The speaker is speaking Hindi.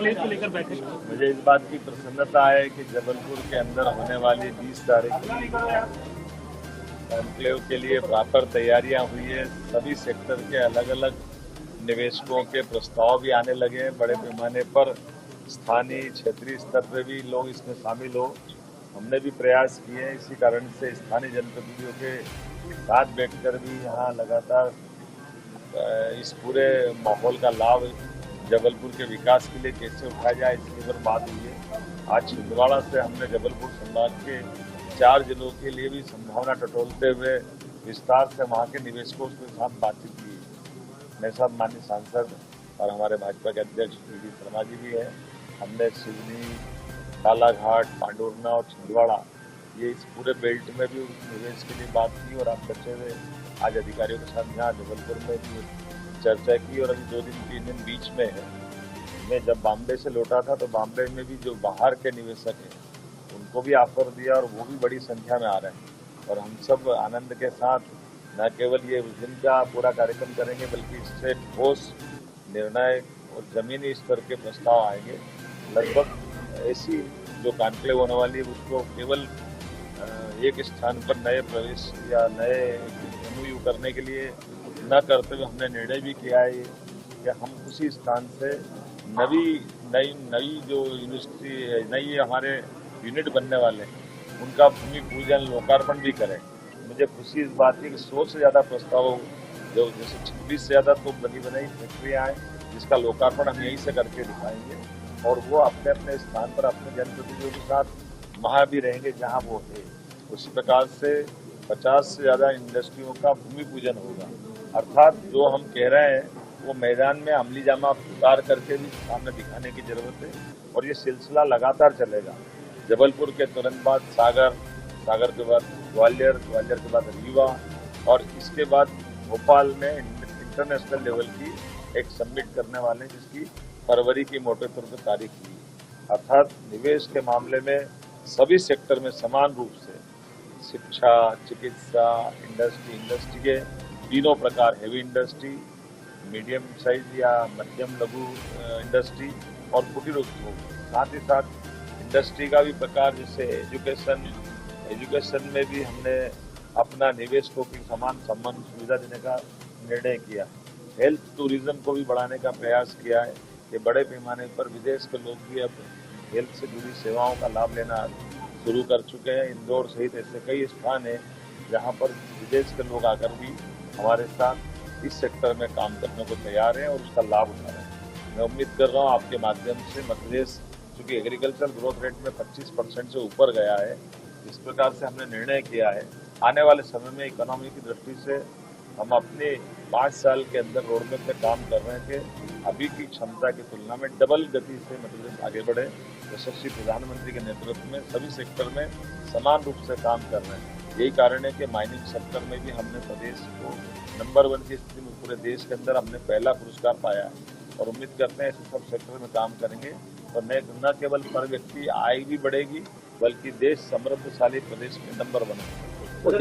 कॉन्क्लेव को लेकर बैठे। मुझे इस बात की प्रसन्नता है कि जबलपुर के अंदर होने वाली 20 तारीख कॉन्क्लेव के लिए प्रॉपर तैयारियां हुई है। सभी सेक्टर के अलग अलग निवेशकों के प्रस्ताव भी आने लगे हैं बड़े पैमाने पर। स्थानीय क्षेत्रीय स्तर पर भी लोग इसमें शामिल हो, हमने भी प्रयास किए हैं। इसी कारण से स्थानीय जनप्रतिनिधियों के साथ बैठकर भी यहाँ लगातार इस पूरे माहौल का लाभ जबलपुर के विकास के लिए कैसे उठाया जाए इसके ऊपर बात हुई है। आज छिंदवाड़ा से हमने जबलपुर संभाग के 4 जिलों के लिए भी संभावना टटोलते हुए विस्तार से वहाँ के निवेशकों के साथ बातचीत की। मेरे साथ माननीय सांसद और हमारे भाजपा के अध्यक्ष वी शर्मा जी भी हैं। हमने सिवनी, कालाघाट, पांडुरना और छिंदवाड़ा ये इस पूरे बेल्ट में भी निवेश के लिए बात की और आप बच्चे हुए आज अधिकारियों के साथ यहाँ जबलपुर में भी चर्चा की। और अभी 2 दिन 3 दिन बीच में है। मैं जब बॉम्बे से लौटा था तो बॉम्बे में भी जो बाहर के निवेशक हैं उनको भी ऑफर दिया और वो भी बड़ी संख्या में आ रहे हैं। और हम सब आनंद के साथ न केवल ये उस दिन का पूरा कार्यक्रम करेंगे बल्कि इससे ठोस निर्णय और जमीनी स्तर के प्रस्ताव आएंगे। लगभग ऐसी जो कॉन्क्लेव होने वाली है उसको केवल एक स्थान पर नए प्रवेश या नए MOU करने के लिए न करते हुए हमने निर्णय भी किया है कि हम उसी स्थान से नई जो यूनिवर्सिटी नई हमारे यूनिट बनने वाले हैं उनका भूमि पूजन लोकार्पण भी करें। मुझे खुशी इस बात की कि 100 से ज़्यादा प्रस्ताव जो जैसे 26 से ज़्यादा तो बनी बनाई फैक्ट्रियाँ हैं जिसका लोकार्पण हम यहीं से करके दिखाएंगे और वो अपने अपने स्थान पर अपने जनप्रतिनिधियों के साथ वहाँ भी रहेंगे जहाँ वो है। उसी प्रकार से 50 से ज़्यादा इंडस्ट्रियों का भूमि पूजन होगा। अर्थात जो हम कह रहे हैं वो मैदान में अमली जामा उतार करके भी सामने दिखाने की जरूरत है और ये सिलसिला लगातार चलेगा। जबलपुर के तुरंत बाद सागर के बाद ग्वालियर के बाद रीवा और इसके बाद भोपाल में इंटरनेशनल लेवल की एक समिट करने वाले हैं जिसकी फरवरी की मोटे तौर पर तारीख हुई। अर्थात निवेश के मामले में सभी सेक्टर में समान रूप से शिक्षा, चिकित्सा, इंडस्ट्री के तीनों प्रकार, हेवी इंडस्ट्री, मीडियम साइज या मध्यम लघु इंडस्ट्री और कुटीर उद्योग, साथ ही साथ इंडस्ट्री का भी प्रकार जैसे एजुकेशन में भी हमने अपना निवेशकों की समान सम्मान सुविधा देने का निर्णय किया। हेल्थ टूरिज्म को भी बढ़ाने का प्रयास किया है कि बड़े पैमाने पर विदेश के लोग भी अब हेल्थ से जुड़ी सेवाओं का लाभ लेना शुरू कर चुके हैं। इंदौर सहित ऐसे कई स्थान हैं जहां पर विदेश के लोग आकर भी हमारे साथ इस सेक्टर में काम करने को तैयार हैं और उसका लाभ उठा रहे हैं। मैं उम्मीद कर रहा हूं आपके माध्यम से मध्य प्रदेश चूँकि एग्रीकल्चर ग्रोथ रेट में 25% से ऊपर गया है, इस प्रकार से हमने निर्णय किया है आने वाले समय में इकोनॉमी की दृष्टि से हम अपने 5 साल के अंदर रोडमैप में काम कर रहे हैं कि अभी की क्षमता की तुलना में डबल गति से मध्य प्रदेश आगे बढ़े। यशस्वी प्रधानमंत्री के नेतृत्व में सभी सेक्टर में समान रूप से काम कर रहे हैं। यही कारण है कि माइनिंग सेक्टर में भी हमने प्रदेश को नंबर 1 की स्थिति में पूरे देश के अंदर हमने पहला पुरस्कार पाया है और उम्मीद करते हैं ऐसे सब सेक्टर में काम करेंगे तो न केवल पर व्यक्ति आय भी बढ़ेगी बल्कि देश समृद्धशाली प्रदेश में नंबर 1 होगा।